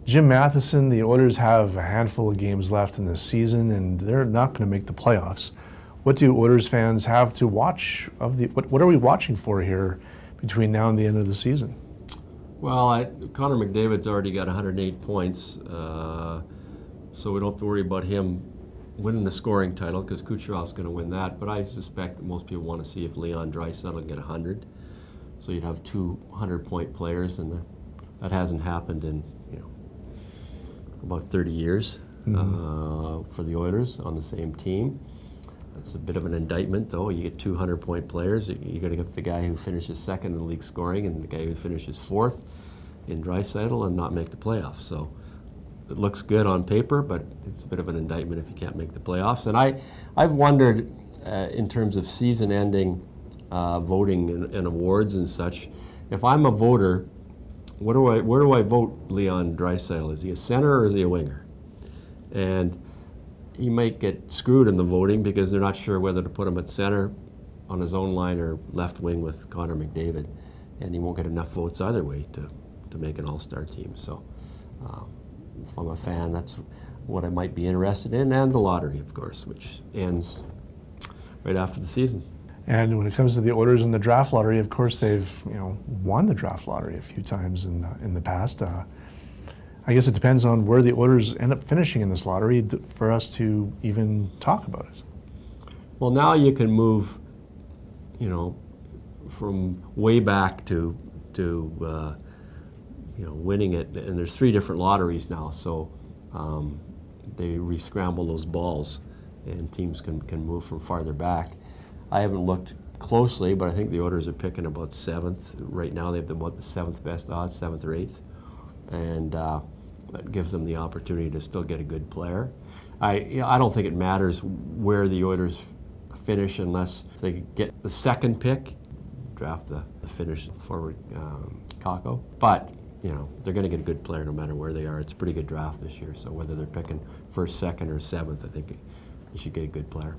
Jim Matheson, the Oilers have a handful of games left in this season, and they're not going to make the playoffs. What do Oilers fans have to watch? What are we watching for here between now and the end of the season? Well, Connor McDavid's already got 108 points, so we don't have to worry about him winning the scoring title because Kucherov's going to win that. But I suspect that most people want to see if Leon Draisaitl will get 100. So you'd have two 100-point players, and that hasn't happened in about 30 years for the Oilers on the same team. It's a bit of an indictment, though. You get 200-point players. You're going to get the guy who finishes second in the league scoring and the guy who finishes fourth in Draisaitl and not make the playoffs. So it looks good on paper, but it's a bit of an indictment if you can't make the playoffs. And I've wondered, in terms of season-ending voting and awards and such, if I'm a voter, where do I vote Leon Draisaitl? Is he a center or is he a winger? And he might get screwed in the voting because they're not sure whether to put him at center on his own line or left wing with Connor McDavid, and he won't get enough votes either way to make an all-star team. So if I'm a fan, that's what I might be interested in, and the lottery, of course, which ends right after the season. And when it comes to the Oilers in the draft lottery, of course, they've won the draft lottery a few times in the past. I guess it depends on where the Oilers end up finishing in this lottery for us to even talk about it. Well, now you can move, from way back to winning it, and there's 3 different lotteries now, so they re-scramble those balls, and teams can move from farther back. I haven't looked closely, but I think the Oilers are picking about 7th. Right now they have about the 7th best odds, 7th or 8th. And that gives them the opportunity to still get a good player. I don't think it matters where the Oilers finish unless they get the 2nd pick, draft the Finnish forward Kakko. But they're going to get a good player no matter where they are. It's a pretty good draft this year, so whether they're picking 1st, 2nd, or 7th, I think they should get a good player.